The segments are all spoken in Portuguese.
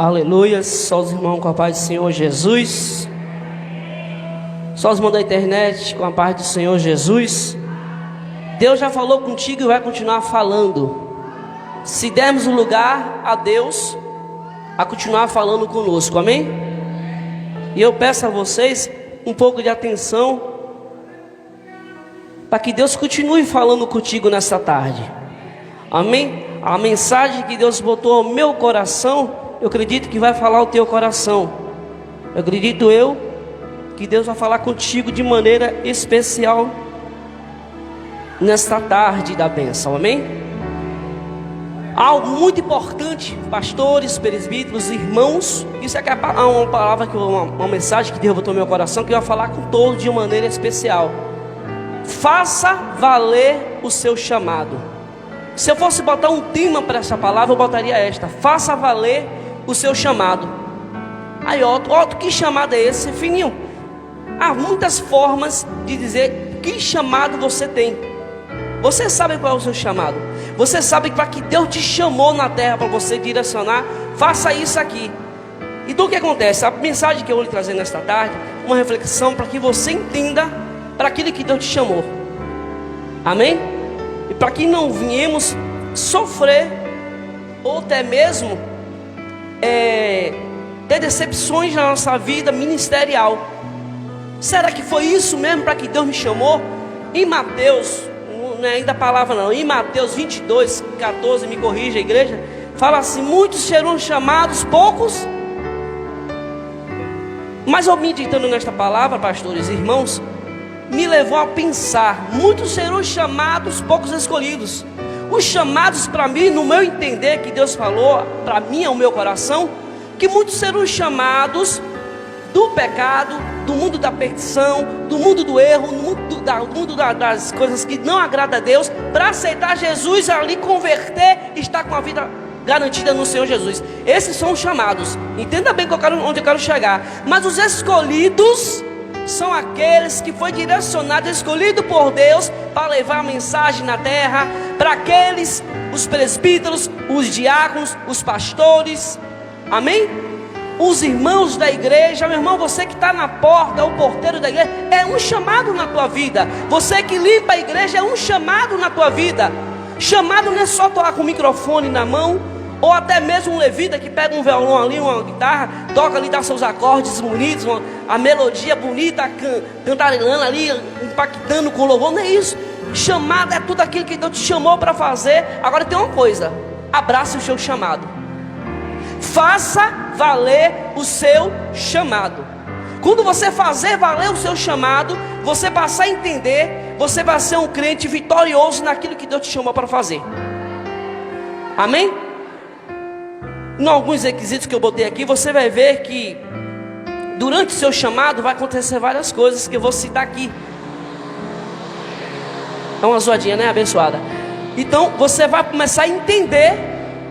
Aleluia, só os irmãos com a paz do Senhor Jesus. Só os irmãos da internet com a paz do Senhor Jesus. Deus já falou contigo e vai continuar falando. Se dermos o lugar a Deus a continuar falando conosco, amém? E eu peço a vocês um pouco de atenção para que Deus continue falando contigo nessa tarde, amém? A mensagem que Deus botou ao meu coração, eu acredito que vai falar ao teu coração. Eu acredito que Deus vai falar contigo de maneira especial nesta tarde da bênção, amém? Algo muito importante, pastores, presbíteros, irmãos. Isso é uma palavra, uma mensagem que Deus botou no meu coração, que eu vou falar com todos de maneira especial. Faça valer o seu chamado. Se eu fosse botar um tema para essa palavra, eu botaria esta: faça valer o seu chamado. Aí Otto, que chamado é esse? Fininho. Há muitas formas de dizer que chamado você tem. Você sabe qual é o seu chamado. Você sabe para que Deus te chamou na terra, para você direcionar. Faça isso aqui. Então o que acontece? A mensagem que eu vou lhe trazer nesta tarde, uma reflexão para que você entenda para aquilo que Deus te chamou. Amém? E para que não venhamos sofrer ou até mesmo ter decepções na nossa vida ministerial. Será que foi isso mesmo para que Deus me chamou? Em Mateus, não é ainda a palavra não, em Mateus 22, 14, me corrija a igreja, fala assim: muitos serão chamados, poucos. Mas eu meditando nesta palavra, pastores e irmãos, me levou a pensar: muitos serão chamados, poucos escolhidos. Os chamados, para mim, no meu entender, que Deus falou para mim, ao meu coração, que muitos serão chamados do pecado, do mundo da perdição, do mundo do erro, do mundo das coisas que não agradam a Deus, para aceitar Jesus ali, converter e estar com a vida garantida no Senhor Jesus. Esses são os chamados. Entenda bem onde eu quero chegar. Mas os escolhidos são aqueles que foi direcionado, escolhido por Deus para levar a mensagem na terra, para aqueles, os presbíteros, os diáconos, os pastores, amém? Os irmãos da igreja. Meu irmão, você que está na porta, é o porteiro da igreja, é um chamado na tua vida. Você que limpa a igreja, é um chamado na tua vida. Chamado não é só tocar com o microfone na mão, ou até mesmo um levita que pega um violão ali, uma guitarra, toca ali, dá seus acordes bonitos, a melodia bonita, cantarelando ali, impactando com louvor. Não é isso. Chamado é tudo aquilo que Deus te chamou para fazer. Agora tem uma coisa: abrace o seu chamado. Faça valer o seu chamado. Quando você fazer valer o seu chamado, você passar a entender, você vai ser um crente vitorioso naquilo que Deus te chamou para fazer. Amém? Em alguns requisitos que eu botei aqui, você vai ver que durante o seu chamado vai acontecer várias coisas que eu vou citar aqui. É uma zoadinha, né? Abençoada. Então você vai começar a entender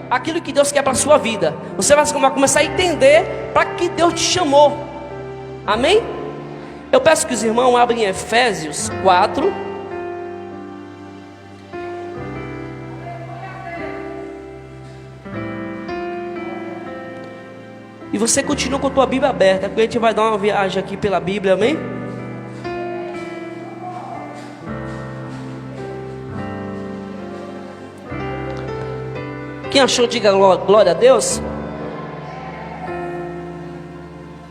aquilo que Deus quer para a sua vida. Você vai começar a entender para que Deus te chamou. Amém? Eu peço que os irmãos abrem Efésios 4. E você continua com a tua Bíblia aberta, porque a gente vai dar uma viagem aqui pela Bíblia, amém? Quem achou, diga glória a Deus.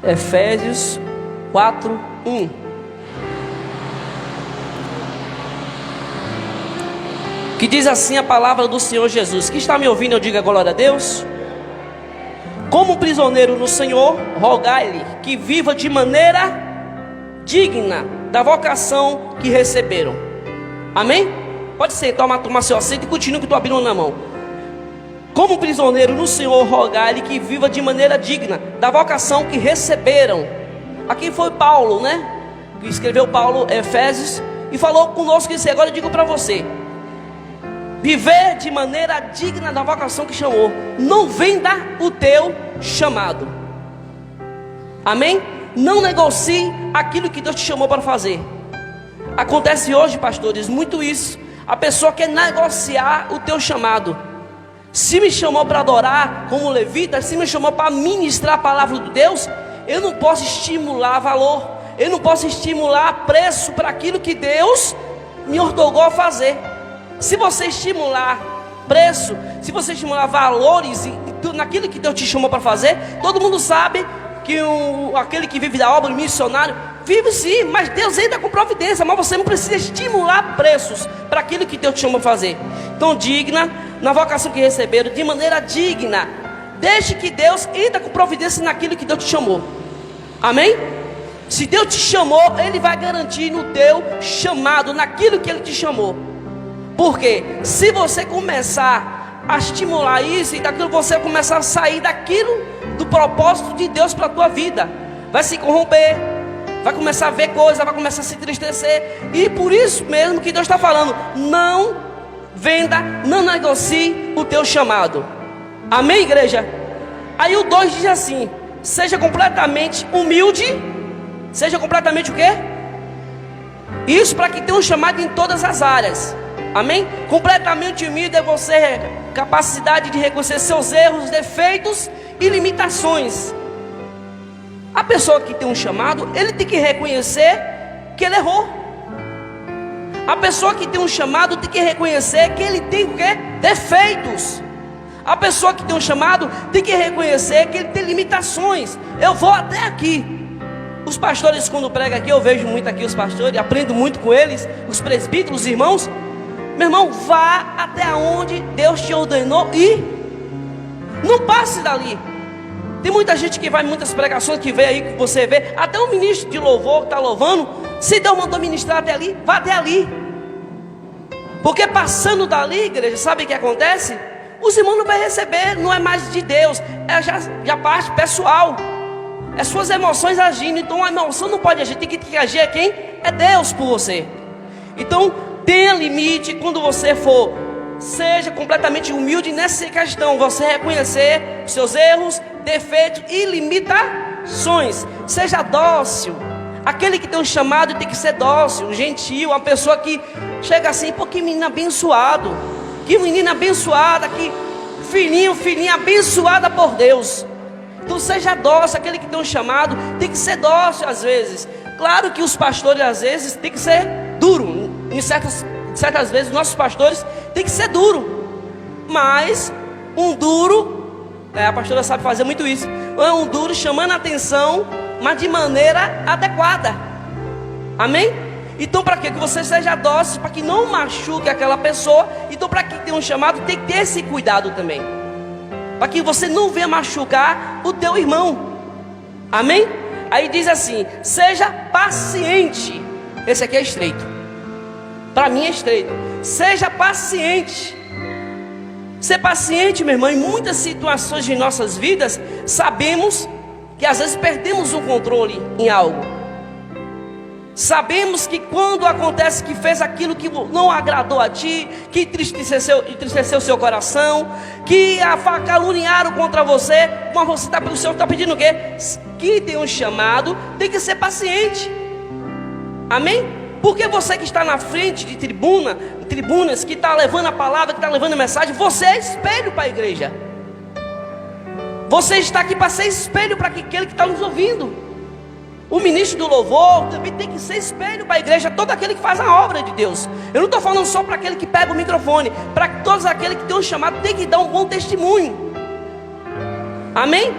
Efésios 4, 1. Que diz assim a palavra do Senhor Jesus. Quem está me ouvindo, eu diga glória a Deus. Como prisioneiro no Senhor, rogai-lhe que viva de maneira digna da vocação que receberam. Amém? Pode ser, toma seu assento e continue com a tua Bíblia na mão. Como prisioneiro no Senhor, rogai-lhe que viva de maneira digna da vocação que receberam. Aqui foi Paulo, né? Que escreveu Paulo, Efésios, e falou conosco isso. Agora eu digo para você: viver de maneira digna da vocação que chamou. Não venda o teu chamado. Amém? Não negocie aquilo que Deus te chamou para fazer. Acontece hoje, pastores, muito isso. A pessoa quer negociar o teu chamado. Se me chamou para adorar como levita, se me chamou para ministrar a palavra de Deus, eu não posso estimular valor, eu não posso estimular preço para aquilo que Deus me ortogou a fazer. Se você estimular preço, se você estimular valores naquilo que Deus te chamou para fazer, todo mundo sabe que aquele que vive da obra, o missionário, vive sim, mas Deus ainda com providência, mas você não precisa estimular preços para aquilo que Deus te chamou para fazer. Então, digna, na vocação que receberam, de maneira digna, deixe que Deus entre com providência naquilo que Deus te chamou. Amém? Se Deus te chamou, Ele vai garantir no teu chamado, naquilo que Ele te chamou. Porque se você começar a estimular isso, e daquilo você vai começar a sair daquilo, do propósito de Deus para a tua vida, vai se corromper, vai começar a ver coisas, vai começar a se entristecer. E por isso mesmo que Deus está falando: não venda, não negocie o teu chamado. Amém, igreja? Aí o 2 diz assim: seja completamente humilde. Seja completamente o quê? Isso para que tenha um chamado em todas as áreas. Amém? Completamente humilde é você capacidade de reconhecer seus erros, defeitos e limitações. A pessoa que tem um chamado, ele tem que reconhecer que ele errou. A pessoa que tem um chamado tem que reconhecer que ele tem o quê? Defeitos. A pessoa que tem um chamado tem que reconhecer que ele tem limitações. Eu vou até aqui. Os pastores, quando pregam aqui, eu vejo muito aqui os pastores, aprendo muito com eles, os presbíteros, os irmãos. Meu irmão, vá até onde Deus te ordenou e não passe dali. Tem muita gente que vai em muitas pregações, que vê aí, que você vê, até um ministro de louvor que está louvando, se Deus mandou ministrar até ali, vá até ali. Porque passando dali, igreja, sabe o que acontece? Os irmãos não vão receber, não é mais de Deus, é já parte pessoal. É suas emoções agindo. Então a emoção não pode agir, tem que agir é quem? É Deus por você. Então tenha limite quando você for. Seja completamente humilde nessa questão. Você reconhecer seus erros, defeitos e limitações. Seja dócil. Aquele que tem um chamado tem que ser dócil, gentil. Uma pessoa que chega assim: pô, que menino abençoado, que menina abençoada, que filhinho, filhinha abençoada por Deus. Então seja dócil. Aquele que tem um chamado tem que ser dócil às vezes. Claro que os pastores às vezes tem que ser duro. Em certas vezes nossos pastores tem que ser duro. Mas um duro, a pastora sabe fazer muito isso. É um duro chamando a atenção, mas de maneira adequada. Amém? Então para que você seja dócil, para que não machuque aquela pessoa. Então para que tenha um chamado tem que ter esse cuidado também, para que você não venha machucar o teu irmão. Amém? Aí diz assim: seja paciente. Esse aqui é estreito, para mim é estreito. Seja paciente. Ser paciente, meu irmão, em muitas situações de nossas vidas, sabemos que às vezes perdemos o controle em algo. Sabemos que quando acontece que fez aquilo que não agradou a ti, que entristeceu seu coração, que caluniaram contra você, mas você está pedindo o quê? Que tem um chamado, tem que ser paciente. Amém? Porque você que está na frente de tribunas, que está levando a palavra, que está levando a mensagem, você é espelho para a igreja. Você está aqui para ser espelho para aquele que está nos ouvindo. O ministro do louvor também tem que ser espelho para a igreja, todo aquele que faz a obra de Deus. Eu não estou falando só para aquele que pega o microfone, para todos aqueles que têm um chamado, tem que dar um bom testemunho. Amém?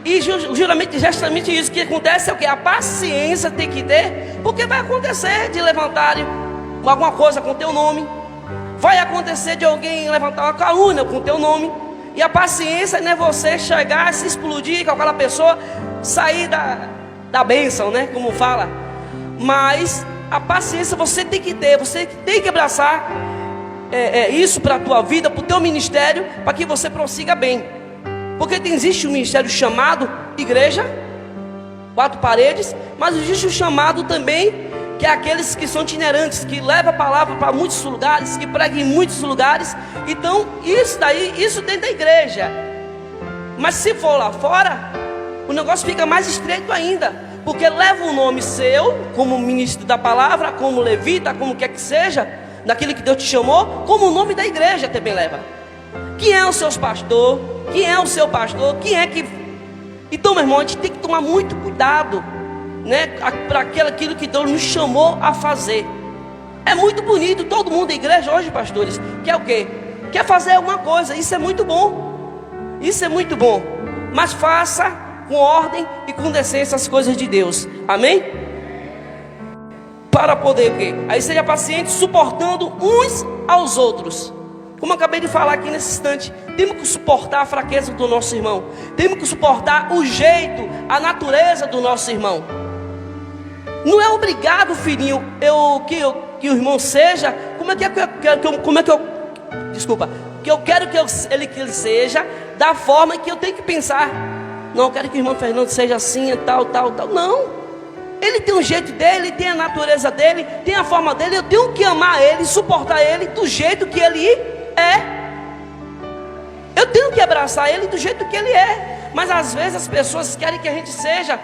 E justamente isso que acontece é o que? A paciência tem que ter, porque vai acontecer de levantarem alguma coisa com teu nome, vai acontecer de alguém levantar uma calúnia com teu nome. E a paciência não é você chegar, se explodir com aquela pessoa, sair da bênção, né? Como fala. Mas a paciência você tem que ter, você tem que abraçar isso para a tua vida, para o teu ministério, para que você prossiga bem. Porque existe um ministério chamado igreja, 4 paredes, mas existe o chamado também, que é aqueles que são itinerantes, que levam a palavra para muitos lugares, que pregam em muitos lugares. Então isso dentro da igreja. Mas se for lá fora, o negócio fica mais estreito ainda, porque leva o nome seu, como ministro da palavra, como levita, como quer que seja, daquilo que Deus te chamou, como o nome da igreja também leva. Quem é o seu pastor? Quem é o seu pastor? Quem é que... Então, meu irmão, a gente tem que tomar muito cuidado, né, para aquilo que Deus nos chamou a fazer. É muito bonito, todo mundo da igreja hoje, pastores, quer o quê? Quer fazer alguma coisa, isso é muito bom. Isso é muito bom. Mas faça com ordem e com decência as coisas de Deus. Amém? Para poder o quê? Aí seja paciente, suportando uns aos outros. Como eu acabei de falar aqui nesse instante, temos que suportar a fraqueza do nosso irmão. Temos que suportar o jeito, a natureza do nosso irmão. Não é obrigado, filhinho, que o irmão seja como é que eu quero que ele seja, da forma que eu tenho que pensar. Não, eu quero que o irmão Fernando seja assim, tal. Não. Ele tem o jeito dele, tem a natureza dele, tem a forma dele. Eu tenho que amar ele, suportar ele do jeito que ele é. Eu tenho que abraçar ele do jeito que ele é. Mas às vezes as pessoas querem que a gente seja,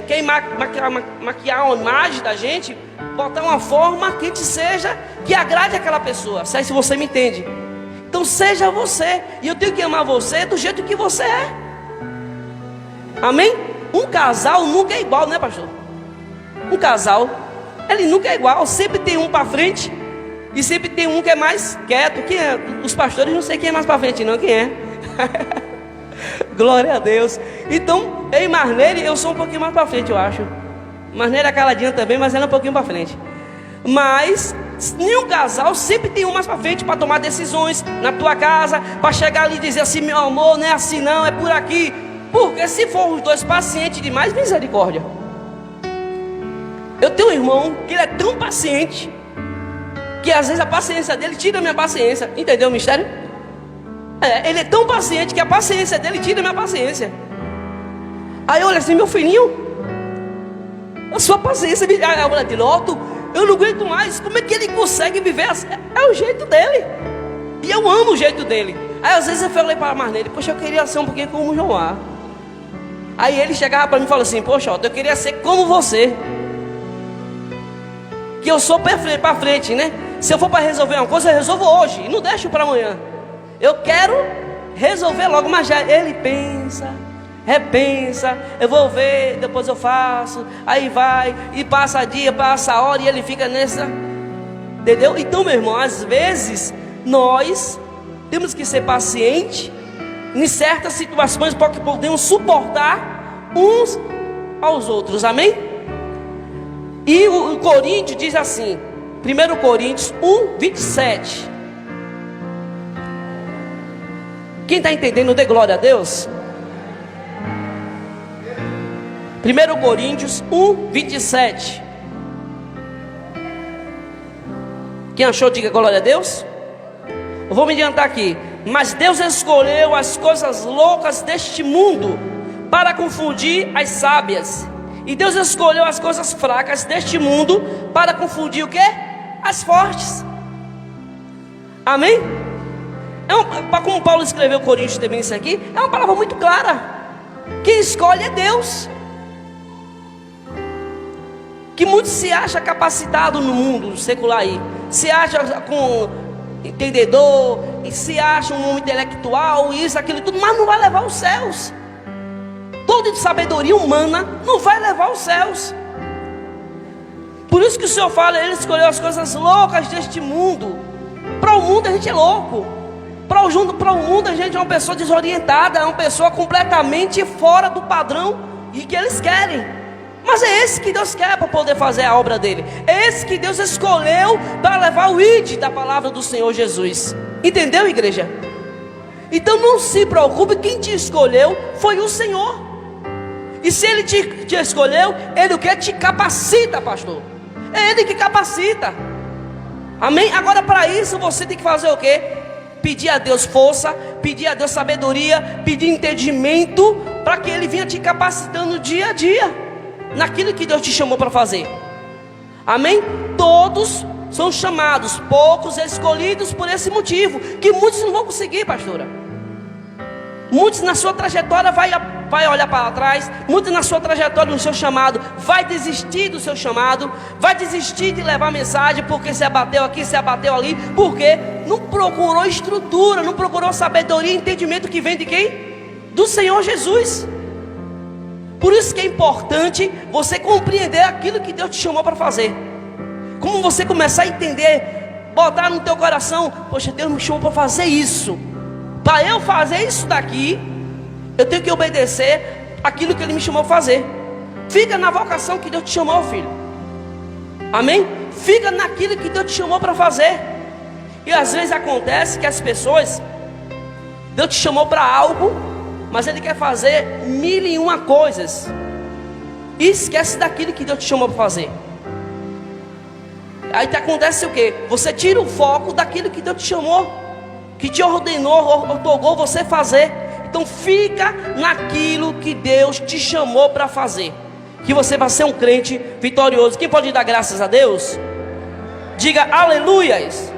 querem maquiar a imagem da gente, botar uma forma que a gente seja, que agrade aquela pessoa. Sei se você me entende. Então seja você, e eu tenho que amar você do jeito que você é. Amém? Um casal nunca é igual, né, pastor? Um casal, ele nunca é igual. Sempre tem um para frente e sempre tem um que é mais quieto. Quem é? Os pastores não sei quem é mais para frente, não. Quem é? Glória a Deus. Então, eu e Marneire, eu sou um pouquinho mais para frente, eu acho. Marneire é caladinha também, mas ela é um pouquinho para frente. Mas nenhum casal sempre tem um mais para frente para tomar decisões na tua casa, para chegar ali e dizer assim: meu amor, não é assim não, é por aqui. Porque se for os dois pacientes demais, misericórdia. Eu tenho um irmão que ele é tão paciente que às vezes a paciência dele tira a minha paciência. Entendeu o mistério? Ele é tão paciente que a paciência dele tira a minha paciência. Aí eu olho assim: meu filhinho, a sua paciência me... eu não aguento mais. Como é que ele consegue viver assim? É o jeito dele. E eu amo o jeito dele. Aí às vezes eu falei para a Marneire: poxa, eu queria ser um pouquinho como o João. Aí ele chegava para mim e falava assim: poxa, eu queria ser como você. Que eu sou para frente, né? Se eu for para resolver uma coisa, eu resolvo hoje, e não deixo para amanhã. Eu quero resolver logo. Mas já ele pensa, repensa, eu vou ver, depois eu faço. Aí vai, e passa dia, passa a hora, e ele fica nessa. Entendeu? Então, meu irmão, às vezes nós temos que ser pacientes em certas situações, porque podemos suportar uns aos outros. Amém? E o Coríntios diz assim, 1 Coríntios 1:27. Quem está entendendo, dê glória a Deus. 1 Coríntios 1:27. Quem achou, diga glória a Deus. Eu vou me adiantar aqui. Mas Deus escolheu as coisas loucas deste mundo para confundir as sábias. E Deus escolheu as coisas fracas deste mundo para confundir o quê? As fortes. Amém? Como Paulo escreveu Coríntios também, isso aqui é uma palavra muito clara. Quem escolhe é Deus. Que muitos se acham capacitado no mundo secular aí, se acha com entendedor, e se acha um homem intelectual, isso, aquilo, tudo, mas não vai levar aos céus. Toda sabedoria humana não vai levar aos céus. Por isso que o Senhor fala, Ele escolheu as coisas loucas deste mundo. Para o mundo a gente é louco. Para o mundo a gente é uma pessoa desorientada, é uma pessoa completamente fora do padrão e que eles querem. Mas é esse que Deus quer para poder fazer a obra dele. É esse que Deus escolheu para levar o id da palavra do Senhor Jesus. Entendeu, igreja? Então não se preocupe, quem te escolheu foi o Senhor. E se Ele te escolheu, Ele o que? Te capacita, pastor. É Ele que capacita. Amém? Agora para isso você tem que fazer o quê? Pedir a Deus força, pedir a Deus sabedoria, pedir entendimento, para que Ele venha te capacitando dia a dia naquilo que Deus te chamou para fazer. Amém? Todos são chamados, poucos escolhidos por esse motivo, que muitos não vão conseguir, pastora. Muitos na sua trajetória vai olhar para trás. Muitos na sua trajetória, no seu chamado, vai desistir do seu chamado, vai desistir de levar mensagem, porque se abateu aqui, se abateu ali, porque não procurou estrutura, não procurou sabedoria e entendimento que vem de quem? Do Senhor Jesus. Por isso que é importante você compreender aquilo que Deus te chamou para fazer. Como você começar a entender, botar no teu coração: poxa, Deus me chamou para fazer isso. Para eu fazer isso daqui, eu tenho que obedecer aquilo que Ele me chamou a fazer. Fica na vocação que Deus te chamou, filho. Amém? Fica naquilo que Deus te chamou para fazer. E às vezes acontece que as pessoas, Deus te chamou para algo, mas Ele quer fazer 1001 coisas, e esquece daquilo que Deus te chamou para fazer. Aí acontece o quê? Você tira o foco daquilo que Deus te chamou, que te ordenou, otorgou você fazer. Então fica naquilo que Deus te chamou para fazer, que você vai ser um crente vitorioso. Quem pode dar graças a Deus? Diga aleluias.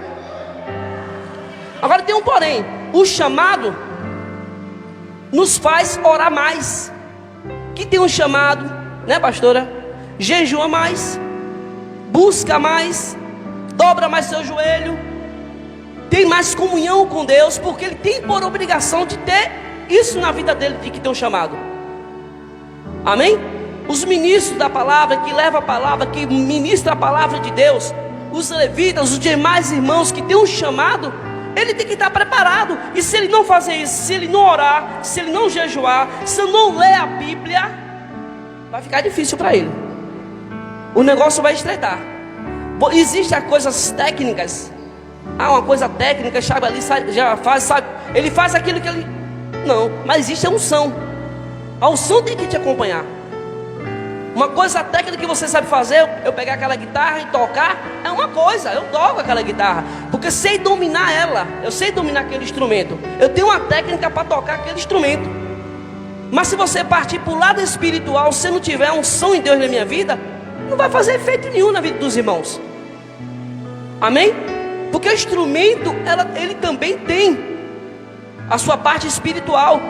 Agora tem um porém: o chamado nos faz orar mais. Que tem um chamado, né, pastora? Jejua mais, busca mais, dobra mais seu joelho, tem mais comunhão com Deus, porque ele tem por obrigação de ter isso na vida dele, de que tem um chamado. Amém? Os ministros da palavra, que levam a palavra, que ministram a palavra de Deus, os levitas, os demais irmãos que tem um chamado, ele tem que estar preparado. E se ele não fazer isso, se ele não orar, se ele não jejuar, se ele não ler a Bíblia, vai ficar difícil para ele. O negócio vai estreitar. Existem coisas técnicas. Uma coisa técnica, sabe ali, já faz, sabe? Ele faz aquilo que ele... Não, mas existe a unção. A unção tem que te acompanhar. Uma coisa técnica que você sabe fazer, eu pegar aquela guitarra e tocar, é uma coisa, eu toco aquela guitarra, porque sei dominar ela, eu sei dominar aquele instrumento, eu tenho uma técnica para tocar aquele instrumento. Mas se você partir para o lado espiritual, se não tiver unção em Deus na minha vida, não vai fazer efeito nenhum na vida dos irmãos. Amém? Porque o instrumento, ele também tem a sua parte espiritual.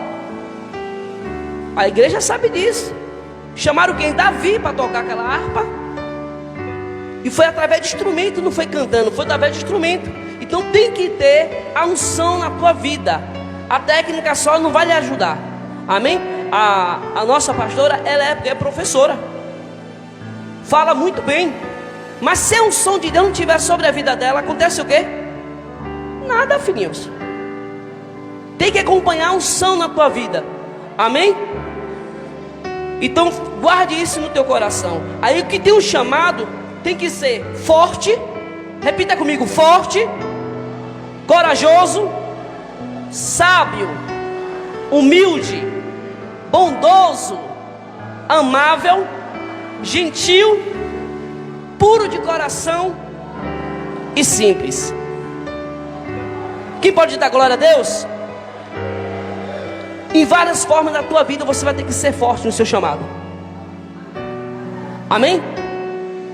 A igreja sabe disso. Chamaram quem? Davi para tocar aquela harpa. E foi através de instrumento, não foi cantando, foi através de instrumento. Então tem que ter a unção na tua vida. A técnica só não vai lhe ajudar. Amém? A nossa pastora, ela é professora, fala muito bem. Mas se a unção de Deus não estiver sobre a vida dela, acontece o quê? Nada, filhinhos. Tem que acompanhar a unção na tua vida. Amém? Então guarde isso no teu coração. Aí o que tem um chamado tem que ser forte. Repita comigo: forte, corajoso, sábio, humilde, bondoso, amável, gentil, puro de coração e simples. Quem pode dar glória a Deus? Em várias formas da tua vida você vai ter que ser forte no seu chamado. Amém?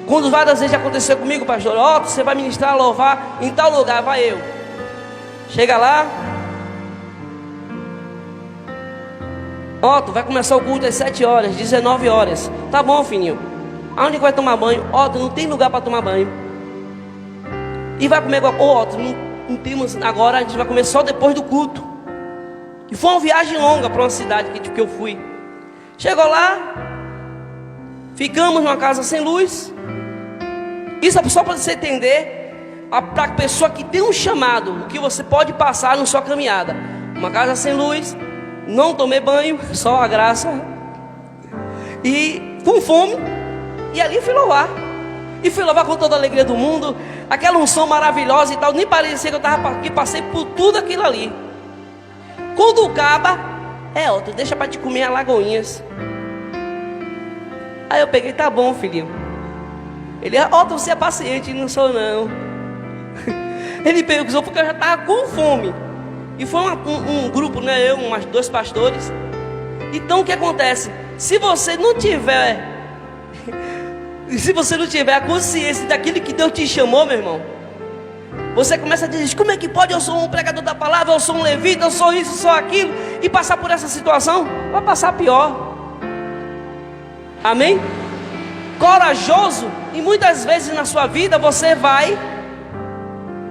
Quando várias vezes já aconteceu comigo, pastor: ó, você vai ministrar, louvar em tal lugar, vai eu. Chega lá, ó, tu vai começar o culto às 7 horas, 19 horas. Tá bom, filhinho. Aonde que vai tomar banho? Ó, tu não tem lugar para tomar banho. E vai comer, ó, tu não temos agora, a gente vai comer só depois do culto. E foi uma viagem longa para uma cidade que eu fui. Chegou lá, ficamos numa casa sem luz. Isso é só para você entender, para a pessoa que tem um chamado, o que você pode passar na sua caminhada. Uma casa sem luz, não tomei banho, só a graça. E com fome. E ali fui louvar. E fui louvar com toda a alegria do mundo. Aquela unção maravilhosa e tal. Nem parecia que eu estava aqui, passei por tudo aquilo ali. Quando o caba, ó, tu deixa para te comer as lagoinhas. Aí eu peguei: tá bom, filhinho. Ele: ó, você é paciente. Não sou não. Ele pegou porque eu já estava com fome. E foi um grupo, né? Eu, umas 2 pastores. Então o que acontece? Se você não tiver a consciência daquilo que Deus te chamou, meu irmão, você começa a dizer: como é que pode? Eu sou um pregador da palavra, eu sou um levita, eu sou isso, eu sou aquilo, e passar por essa situação, vai passar pior. Amém? Corajoso, e muitas vezes na sua vida você vai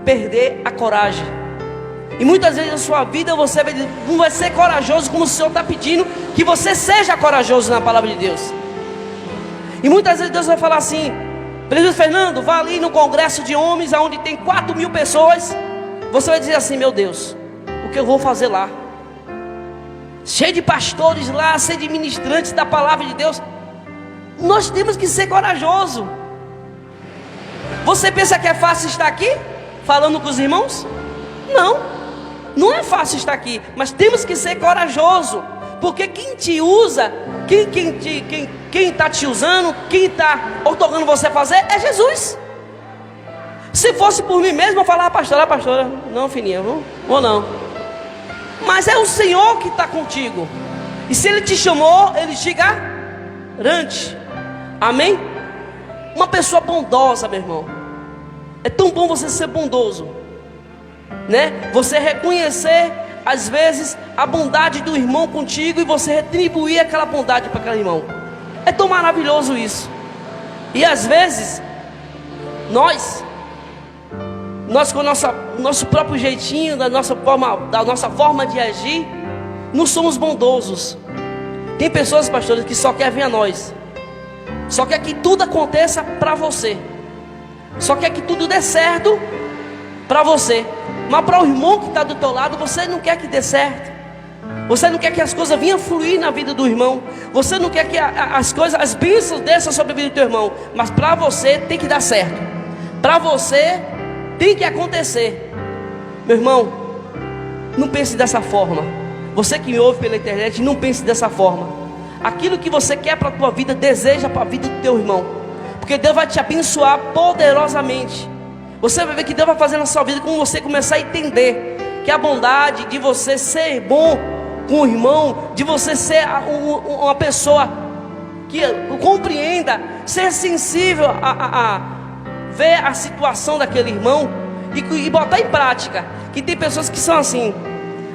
perder a coragem. E muitas vezes na sua vida você não vai ser corajoso como o Senhor está pedindo que você seja corajoso na palavra de Deus. E muitas vezes Deus vai falar assim: Presbítero Fernando, vá ali no congresso de homens, onde tem 4.000 pessoas. Você vai dizer assim: meu Deus, o que eu vou fazer lá? Cheio de pastores lá, cheio de ministrantes da palavra de Deus. Nós temos que ser corajosos. Você pensa que é fácil estar aqui, falando com os irmãos? Não, não é fácil estar aqui, mas temos que ser corajosos. Porque quem te usa, quem está te usando, quem está otorgando você a fazer, é Jesus. Se fosse por mim mesmo, eu falava: pastora, não, fininha, ou não. Mas é o Senhor que está contigo. E se Ele te chamou, Ele te garante. Amém? Uma pessoa bondosa, meu irmão. É tão bom você ser bondoso, né? Você reconhecer às vezes a bondade do irmão contigo e você retribuir aquela bondade para aquele irmão. É tão maravilhoso isso. E às vezes nós com o nosso próprio jeitinho, da nossa forma de agir, não somos bondosos. Tem pessoas, pastores, que só querem vir a nós, só quer que tudo aconteça para você, só quer que tudo dê certo para você. Mas para o irmão que está do teu lado, você não quer que dê certo. Você não quer que as coisas venham fluir na vida do irmão. Você não quer que as bênçãos desçam sobre a vida do teu irmão. Mas para você tem que dar certo. Para você tem que acontecer. Meu irmão, não pense dessa forma. Você que me ouve pela internet, não pense dessa forma. Aquilo que você quer para a tua vida, deseja para a vida do teu irmão. Porque Deus vai te abençoar poderosamente. Você vai ver que Deus vai fazer na sua vida quando você começar a entender que a bondade de você ser bom com o irmão, de você ser uma pessoa que compreenda, ser sensível a ver a situação daquele irmão e botar em prática. Que tem pessoas que são assim,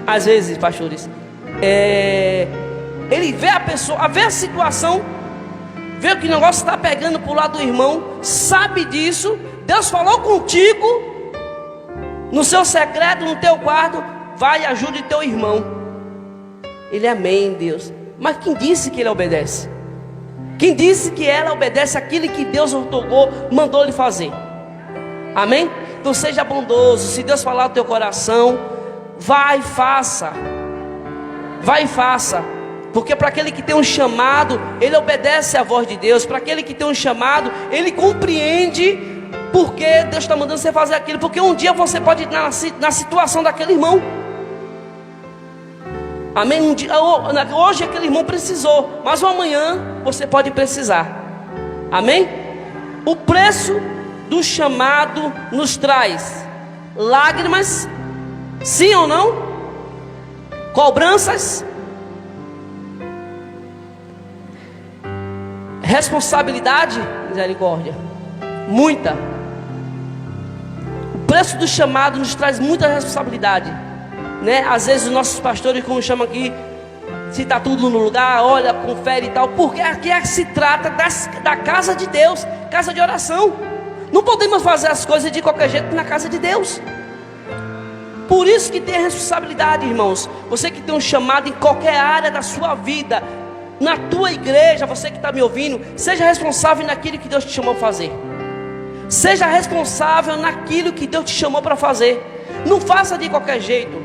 às vezes, pastores, ele vê a pessoa, vê a situação, vê que o negócio está pegando para o lado do irmão, sabe disso. Deus falou contigo no seu secreto, no teu quarto: vai e ajude teu irmão. Ele: amém, Deus. Mas quem disse que ele obedece? Quem disse que ela obedece aquilo que Deus otorgou, mandou lhe fazer? Amém? Então seja bondoso. Se Deus falar no teu coração, vai e faça. Vai e faça. Porque para aquele que tem um chamado, ele obedece à voz de Deus. Para aquele que tem um chamado, ele compreende porque Deus está mandando você fazer aquilo. Porque um dia você pode estar na situação daquele irmão. Amém? Hoje aquele irmão precisou, mas amanhã você pode precisar. Amém? O preço do chamado nos traz lágrimas, sim ou não? Cobranças, responsabilidade, misericórdia, muita. O preço do chamado nos traz muita responsabilidade, né? Às vezes os nossos pastores, como chamam aqui, se está tudo no lugar, olha, confere e tal, porque aqui se trata da casa de Deus, casa de oração. Não podemos fazer as coisas de qualquer jeito na casa de Deus. Por isso que tem a responsabilidade, irmãos. Você que tem um chamado em qualquer área da sua vida, na tua igreja, você que está me ouvindo, seja responsável naquilo que Deus te chamou para fazer. Seja responsável naquilo que Deus te chamou para fazer. Não faça de qualquer jeito.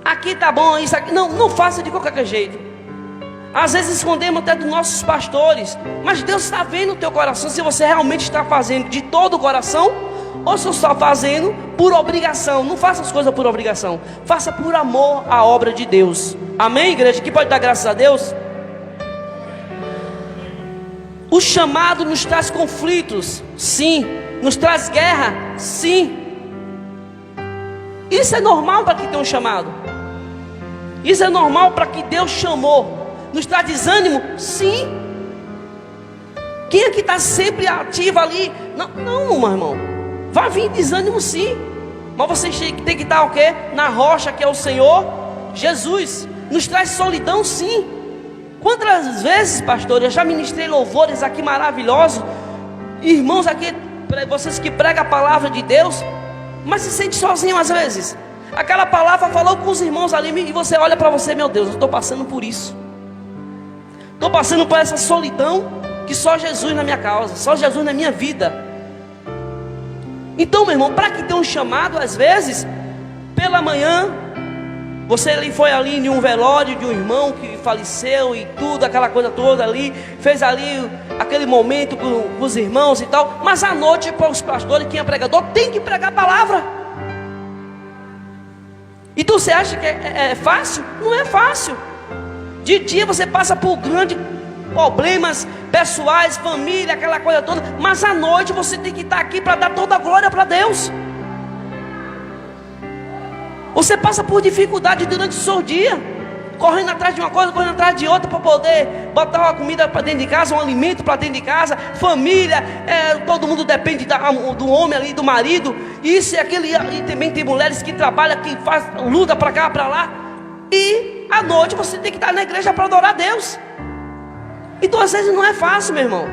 Aqui tá bom, isso aqui. Não faça de qualquer jeito. Às vezes escondemos até dos nossos pastores, mas Deus está vendo o teu coração, se você realmente está fazendo de todo o coração, ou se você está fazendo por obrigação. Não faça as coisas por obrigação, faça por amor à obra de Deus. Amém, igreja? Que pode dar graças a Deus. O chamado nos traz conflitos, sim. Nos traz guerra, sim. Isso é normal para quem tem um chamado. Isso é normal para que Deus chamou. Nos traz desânimo, sim. Quem é que está sempre ativo ali? Não, meu irmão. Vai vir desânimo sim, mas você tem que estar o quê? Na rocha que é o Senhor Jesus. Nos traz solidão sim. Quantas vezes, pastor, eu já ministrei louvores aqui maravilhosos, irmãos aqui, vocês que pregam a palavra de Deus, mas se sente sozinho às vezes. Aquela palavra falou com os irmãos ali e você olha para você, meu Deus, eu estou passando por isso. Estou passando por essa solidão que só Jesus na minha causa, só Jesus na minha vida. Então, meu irmão, para que ter um chamado, às vezes, pela manhã, você foi ali em um velório de um irmão que faleceu e tudo, aquela coisa toda ali, fez ali aquele momento com os irmãos e tal, mas à noite, para os pastores, quem é pregador, tem que pregar a palavra. Então você acha que é fácil? Não é fácil. De dia você passa por grandes problemas pessoais, família, aquela coisa toda, mas à noite você tem que estar aqui para dar toda a glória para Deus. Você passa por dificuldade durante o seu dia, correndo atrás de uma coisa, correndo atrás de outra, para poder botar uma comida para dentro de casa, um alimento para dentro de casa, família, todo mundo depende do homem ali, do marido, isso e aquilo, e também tem mulheres que trabalham, que luta para cá, para lá, e à noite você tem que estar na igreja para adorar a Deus. Então às vezes não é fácil, meu irmão,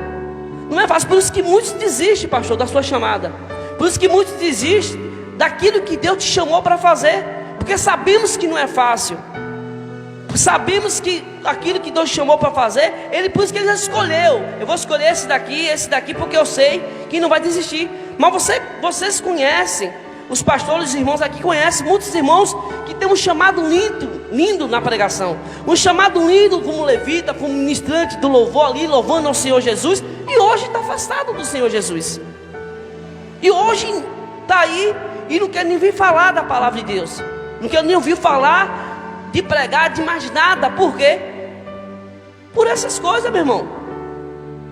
não é fácil. Por isso que muitos desistem, pastor, da sua chamada. Por isso que muitos desistem daquilo que Deus te chamou para fazer, porque sabemos que não é fácil. Sabemos que aquilo que Deus chamou para fazer, por isso que Ele escolheu. Eu vou escolher esse daqui, porque eu sei que não vai desistir. Mas vocês conhecem, os pastores, os irmãos aqui conhecem muitos irmãos que têm um chamado lindo na pregação, um chamado lindo como levita, como ministrante do louvor ali, louvando ao Senhor Jesus, e hoje está afastado do Senhor Jesus, e hoje está aí e não quer nem vir falar da palavra de Deus, não quer nem ouvir falar de pregar, de mais nada. Por quê? Por essas coisas, meu irmão.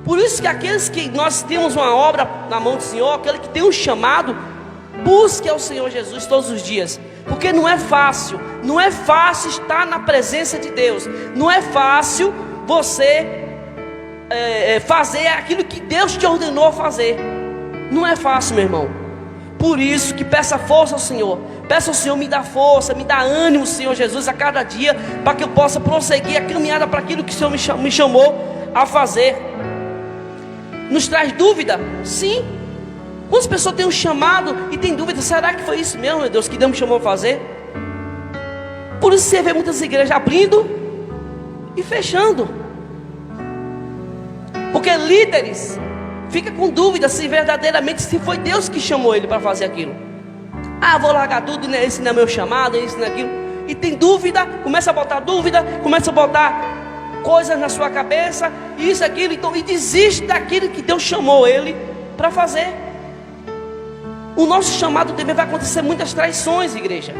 Por isso que aqueles que nós temos uma obra na mão do Senhor, aquele que tem um chamado, busque ao Senhor Jesus todos os dias, porque não é fácil estar na presença de Deus, não é fácil você fazer aquilo que Deus te ordenou a fazer, não é fácil, meu irmão. Por isso que peça força ao Senhor, peça ao Senhor, me dá força, me dá ânimo, Senhor Jesus, a cada dia, para que eu possa prosseguir a caminhada para aquilo que o Senhor me chamou a fazer. Nos traz dúvida? Sim. Quantas pessoas têm um chamado e tem dúvida, será que foi isso mesmo, meu Deus, que Deus me chamou a fazer? Por isso você vê muitas igrejas abrindo e fechando, porque líderes ficam com dúvida se verdadeiramente se foi Deus que chamou ele para fazer aquilo. Vou largar tudo, né? Esse não é meu chamado, esse não é aquilo, e tem dúvida, começa a botar dúvida, começa a botar coisas na sua cabeça, isso, aquilo, então, e desiste daquilo que Deus chamou ele para fazer. O nosso chamado também vai acontecer muitas traições, igreja.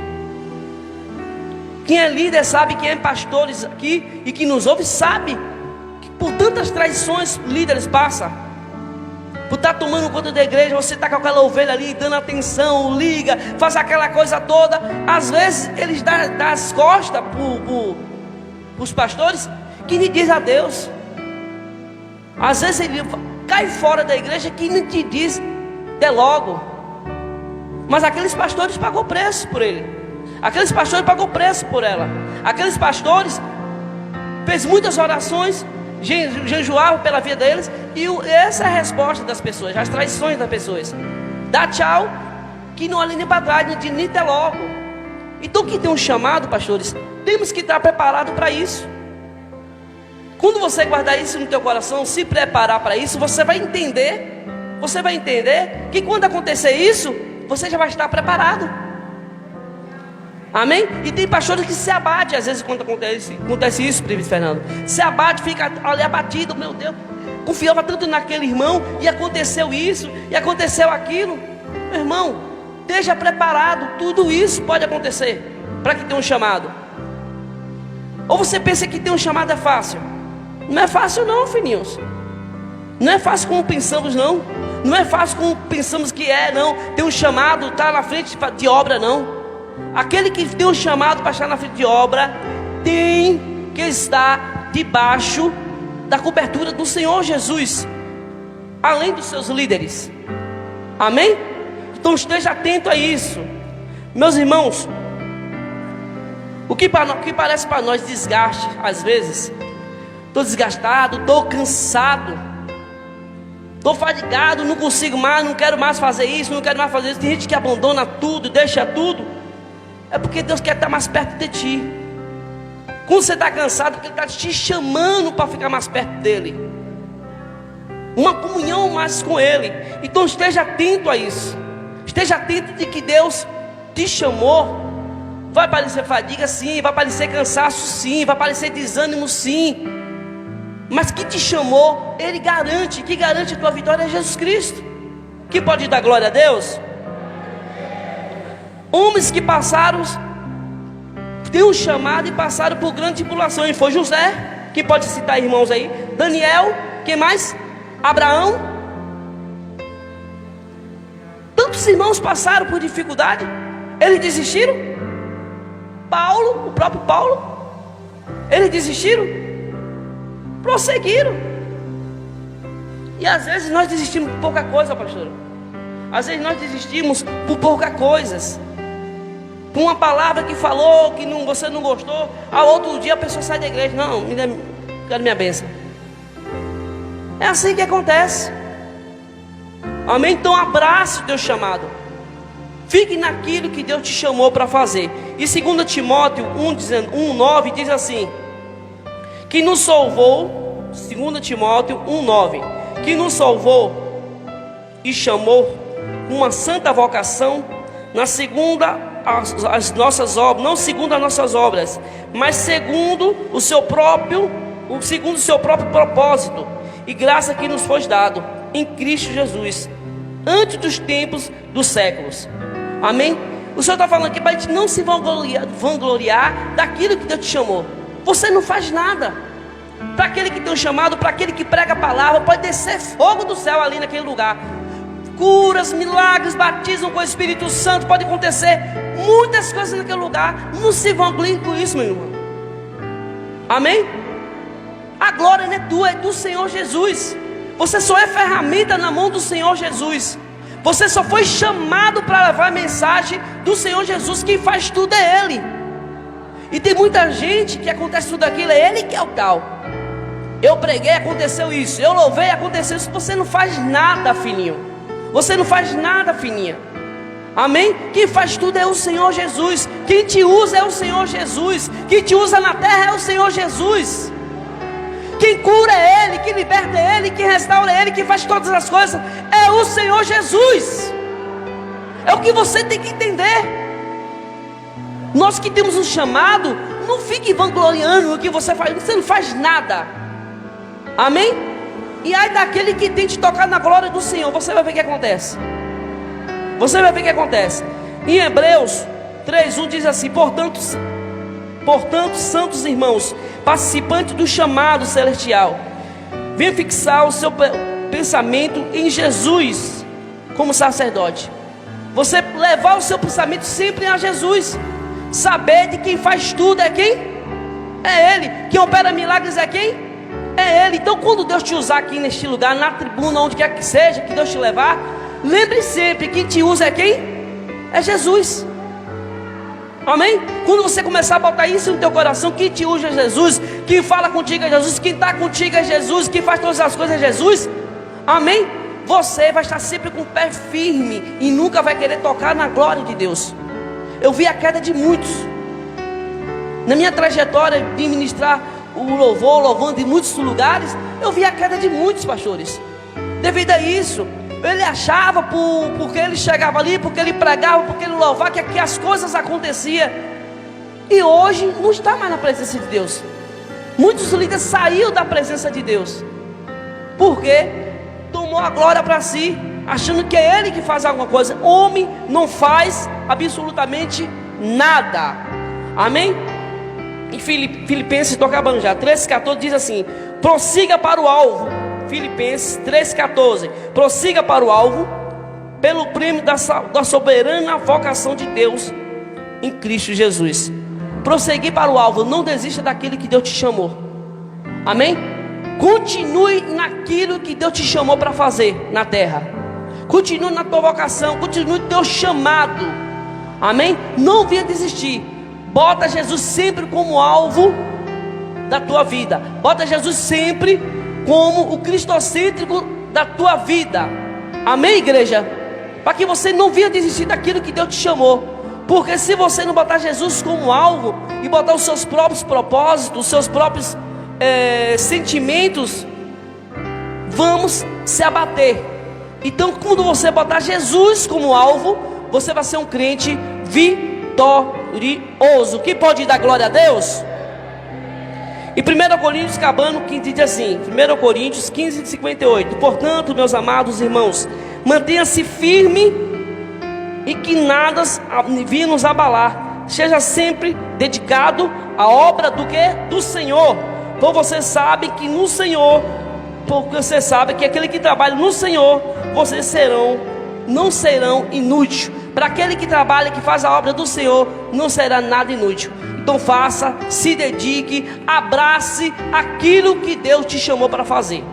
Quem é líder sabe, quem é pastores aqui e que nos ouve sabe que por tantas traições líderes passam. Por estar tomando conta da igreja, você está com aquela ovelha ali, dando atenção, liga, faz aquela coisa toda. Às vezes eles dão as costas para os pastores que nem diz a Deus. Às vezes ele cai fora da igreja que nem te diz de logo. Mas aqueles pastores pagou preço por ele. Aqueles pastores pagou preço por ela. Aqueles pastores fez muitas orações, jejuavam pela vida deles, e essa é a resposta das pessoas, as traições das pessoas. Dá tchau, que não olha nem para trás, nem até logo. Então quem tem um chamado, pastores, temos que estar preparados para isso. Quando você guardar isso no teu coração, se preparar para isso, você vai entender que quando acontecer isso, você já vai estar preparado. Amém? E tem pastores que se abatem às vezes quando acontece isso, presbítero Fernando. Se abate, fica ali abatido, meu Deus, confiava tanto naquele irmão e aconteceu isso, e aconteceu aquilo. Meu irmão, esteja preparado, tudo isso pode acontecer para que tenha um chamado. Ou você pensa que ter um chamado é fácil? Não é fácil não, filhinhos. Não é fácil como pensamos não. Não é fácil como pensamos que é, não. Ter um chamado, estar na frente de obra, não. Aquele que tem um chamado para estar na frente de obra tem que estar debaixo da cobertura do Senhor Jesus, além dos seus líderes. Amém? Então esteja atento a isso. Meus irmãos, o que parece para nós desgaste, às vezes, estou desgastado, estou cansado, estou fadigado, não consigo mais, não quero mais fazer isso, não quero mais fazer isso. Tem gente que abandona tudo, deixa tudo. É porque Deus quer estar mais perto de ti. Quando você está cansado, porque Ele está te chamando para ficar mais perto dEle, uma comunhão mais com Ele. Então esteja atento a isso. Esteja atento de que Deus te chamou. Vai parecer fadiga sim, vai parecer cansaço sim, vai parecer desânimo sim, mas que te chamou, Ele garante. Que garante a tua vitória é Jesus Cristo. Que pode dar glória a Deus. Homens que passaram, tem um chamado e passaram por grande tribulação, e foi José, que pode citar irmãos aí, Daniel, quem mais? Abraão. Tantos irmãos passaram por dificuldade, eles desistiram. Paulo, o próprio Paulo, eles desistiram, prosseguiram. E às vezes nós desistimos por pouca coisa, pastor. Às vezes nós desistimos por pouca coisas, por uma palavra que falou, que não, você não gostou. Ao outro dia a pessoa sai da igreja. Não, quero minha bênção. É assim que acontece. Amém? Então abrace o teu chamado. Fique naquilo que Deus te chamou para fazer. E 2 Timóteo 1,9 diz assim: que nos salvou, 2 Timóteo 1,9, que nos salvou e chamou com uma santa vocação, na segunda as nossas obras, não segundo as nossas obras, mas segundo o seu próprio propósito e graça que nos foi dado em Cristo Jesus, antes dos tempos dos séculos. Amém? O Senhor está falando aqui para a gente não se vangloriar daquilo que Deus te chamou. Você não faz nada. Para aquele que tem um chamado, para aquele que prega a palavra, pode descer fogo do céu ali naquele lugar. Curas, milagres, batismo com o Espírito Santo, pode acontecer muitas coisas naquele lugar. Não se vanglorie com isso, meu irmão. Amém? A glória não é tua, é do Senhor Jesus. Você só é ferramenta na mão do Senhor Jesus. Você só foi chamado para levar a mensagem do Senhor Jesus. Quem faz tudo é Ele. E tem muita gente que acontece tudo aquilo, é Ele que é o tal. Eu preguei, aconteceu isso. Eu louvei, aconteceu isso. Você não faz nada, filhinho. Você não faz nada, filhinha. Amém? Quem faz tudo é o Senhor Jesus. Quem te usa é o Senhor Jesus. Quem te usa na terra é o Senhor Jesus. Quem cura é Ele, quem liberta é Ele, quem restaura é Ele, quem faz todas as coisas é o Senhor Jesus. É o que você tem que entender. Nós que temos um chamado, não fique vangloriando o que você faz. Você não faz nada. Amém? E aí daquele que tente tocar na glória do Senhor, você vai ver o que acontece. Você vai ver o que acontece. Em Hebreus 3:1 diz assim: Portanto, santos irmãos, participantes do chamado celestial, venha fixar o seu pensamento em Jesus como sacerdote. Você levar o seu pensamento sempre a Jesus. Saber de quem faz tudo é quem? É Ele. Quem opera milagres é quem? É Ele. Então quando Deus te usar aqui neste lugar, na tribuna, onde quer que seja, que Deus te levar, lembre sempre, quem te usa é quem? É Jesus. Amém? Quando você começar a botar isso no teu coração, quem te usa é Jesus, quem fala contigo é Jesus, quem está contigo é Jesus, quem faz todas as coisas é Jesus. Amém? Você vai estar sempre com o pé firme e nunca vai querer tocar na glória de Deus. Eu vi a queda de muitos. Na minha trajetória de ministrar o louvor, louvando em muitos lugares, eu vi a queda de muitos pastores. Devido a isso, ele achava, porque ele chegava ali, porque ele pregava, porque ele louvava, que as coisas aconteciam. E hoje não está mais na presença de Deus. Muitos líderes saíram da presença de Deus. Por quê? Tomou a glória para si, achando que é ele que faz alguma coisa. Homem não faz absolutamente nada. Amém? Em Filipenses, estou acabando já, 3,14 diz assim: prossiga para o alvo. Filipenses 3,14: prossiga para o alvo, pelo prêmio da soberana vocação de Deus em Cristo Jesus. Prosseguir para o alvo. Não desista daquilo que Deus te chamou. Amém? Continue naquilo que Deus te chamou para fazer na terra. continue na tua vocação, continue no teu chamado, amém? Não venha desistir, bota Jesus sempre como alvo da tua vida, bota Jesus sempre como o cristocêntrico da tua vida, amém, igreja? Para que você não venha desistir daquilo que Deus te chamou, porque se você não botar Jesus como alvo, e botar os seus próprios propósitos, os seus próprios sentimentos, vamos se abater. Então, quando você botar Jesus como alvo, você vai ser um crente vitorioso. Quem pode dar glória a Deus? E 1 Coríntios, acabando, que diz assim, 1 Coríntios 15, 58. Portanto, meus amados irmãos, mantenha-se firme e que nada venha nos abalar. Seja sempre dedicado à obra do que? Do Senhor. Então você sabe que no Senhor, porque você sabe que aquele que trabalha no Senhor, vocês não serão inúteis. Para aquele que trabalha, que faz a obra do Senhor, não será nada inútil. Então faça, se dedique, abrace aquilo que Deus te chamou para fazer.